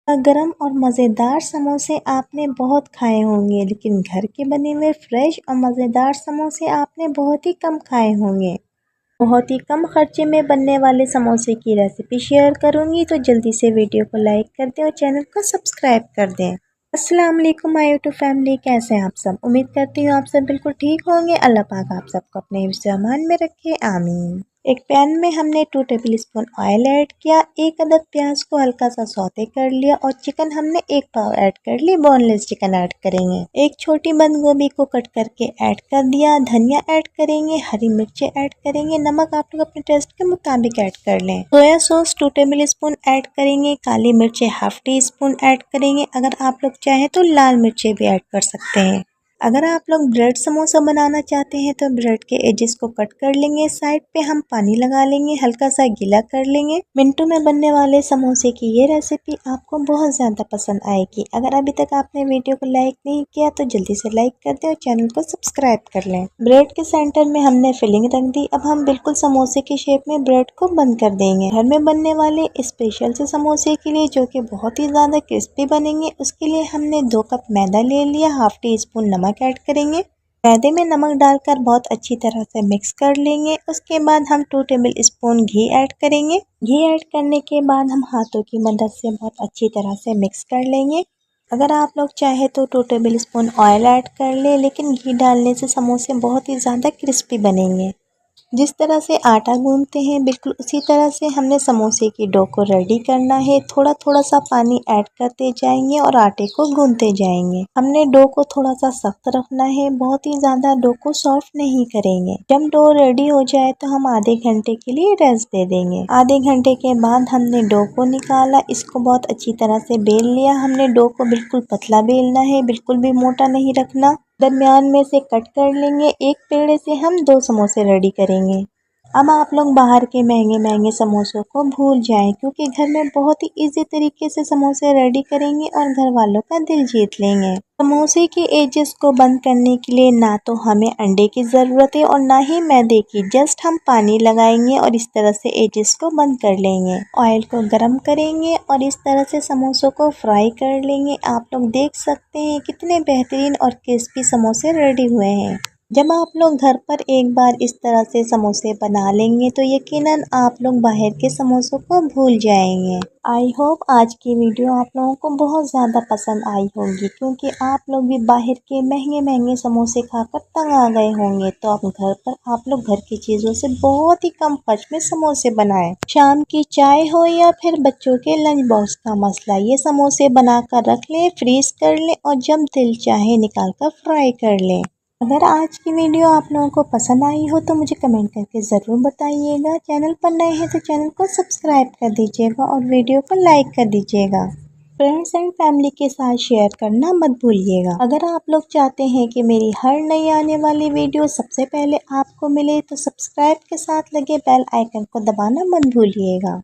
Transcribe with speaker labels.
Speaker 1: गरम और मज़ेदार समोसे आपने बहुत खाए होंगे, लेकिन घर के बने हुए फ्रेश और मज़ेदार समोसे आपने बहुत ही कम खाए होंगे। बहुत ही कम खर्चे में बनने वाले समोसे की रेसिपी शेयर करूंगी, तो जल्दी से वीडियो को लाइक कर दें और चैनल को सब्सक्राइब कर दें। अस्सलाम वालेकुम माय यूट्यूब फैमिली, कैसे हैं आप सब। उम्मीद करती हूँ आप सब बिल्कुल ठीक होंगे। अल्लाह पाक आप सबको अपने हिफ्ज़ अमान में रखे, आमीन। एक पैन में हमने 2 टेबल स्पून ऑयल ऐड किया, एक अदद प्याज को हल्का सा सौते कर लिया और चिकन हमने एक पाव ऐड कर ली, बोनलेस चिकन ऐड करेंगे। एक छोटी बंद गोभी को कट करके ऐड कर दिया, धनिया ऐड करेंगे, हरी मिर्चें ऐड करेंगे, नमक आप लोग अपने टेस्ट के मुताबिक ऐड कर लें। Soya sauce 2 table spoon add करेंगे, काली मिर्चें हाफ टी स्पून ऐड करेंगे। अगर आप लोग चाहे तो लाल मिर्चें भी ऐड कर सकते हैं। अगर आप लोग ब्रेड समोसा बनाना चाहते हैं तो ब्रेड के एजेस को कट कर लेंगे, साइड पे हम पानी लगा लेंगे, हल्का सा गीला कर लेंगे। मिनटों में बनने वाले समोसे की ये रेसिपी आपको बहुत ज़्यादा पसंद आएगी। अगर अभी तक आपने वीडियो को लाइक नहीं किया तो जल्दी से लाइक कर दें और चैनल को सब्सक्राइब कर लें। ब्रेड के सेंटर में हमने फिलिंग रख दी, अब हम बिल्कुल समोसे की शेप में ब्रेड को बंद कर देंगे। घर में बनने वाले स्पेशल से समोसे के लिए, जो कि बहुत ही ज़्यादा क्रिस्पी बनेंगे, उसके लिए हमने 2 कप मैदा ले लिया, हाफ टी स्पून नमक ऐड करेंगे। मैदे में नमक डालकर बहुत अच्छी तरह से मिक्स कर लेंगे। उसके बाद हम 2 टेबल स्पून घी ऐड करेंगे। घी ऐड करने के बाद हम हाथों की मदद से बहुत अच्छी तरह से मिक्स कर लेंगे। अगर आप लोग चाहे तो 2 टेबल स्पून ऑयल ऐड कर ले, लेकिन घी डालने से समोसे बहुत ही ज़्यादा क्रिस्पी बनेंगे। जिस तरह से आटा गूंथते हैं बिल्कुल उसी तरह से हमने समोसे की डो को रेडी करना है। थोड़ा थोड़ा सा पानी ऐड करते जाएंगे और आटे को गूंथते जाएंगे। हमने डो को थोड़ा सा सख्त रखना है, बहुत ही ज़्यादा डो को सॉफ्ट नहीं करेंगे। जब डो रेडी हो जाए तो हम आधे घंटे के लिए रेस्ट दे देंगे। आधे घंटे के बाद हमने डो को निकाला, इसको बहुत अच्छी तरह से बेल लिया। हमने डो को बिल्कुल पतला बेलना है, बिल्कुल भी मोटा नहीं रखना। दरमियान में से कट कर लेंगे। एक पेड़े से हम 2 समोसे रेडी करेंगे। अब आप लोग बाहर के महंगे महंगे समोसों को भूल जाएं, क्योंकि घर में बहुत ही इजी तरीके से समोसे रेडी करेंगे और घर वालों का दिल जीत लेंगे। समोसे के एजेस को बंद करने के लिए ना तो हमें अंडे की ज़रूरत है और ना ही मैदे की। जस्ट हम पानी लगाएंगे और इस तरह से एजेस को बंद कर लेंगे। ऑयल को गरम करेंगे और इस तरह से समोसों को फ्राई कर लेंगे। आप लोग देख सकते हैं कितने बेहतरीन और क्रिस्पी समोसे रेडी हुए हैं। जब आप लोग घर पर एक बार इस तरह से समोसे बना लेंगे तो यकीनन आप लोग बाहर के समोसों को भूल जाएंगे। आई होप आज की वीडियो आप लोगों को बहुत ज़्यादा पसंद आई होगी, क्योंकि आप लोग भी बाहर के महंगे महंगे समोसे खाकर तंग आ गए होंगे। तो आप घर पर आप लोग घर की चीज़ों से बहुत ही कम खर्च में समोसे बनाएं। शाम की चाय हो या फिर बच्चों के लंच बॉक्स का मसला, ये समोसे बनाकर रख लें, फ्रीज कर लें और जब दिल चाहे निकाल कर फ्राई कर लें। अगर आज की वीडियो आप लोगों को पसंद आई हो तो मुझे कमेंट करके ज़रूर बताइएगा। चैनल पर नए हैं तो चैनल को सब्सक्राइब कर दीजिएगा और वीडियो को लाइक कर दीजिएगा। फ्रेंड्स एंड फैमिली के साथ शेयर करना मत भूलिएगा। अगर आप लोग चाहते हैं कि मेरी हर नई आने वाली वीडियो सबसे पहले आपको मिले तो सब्सक्राइब के साथ लगे बेल आइकन को दबाना मत भूलिएगा।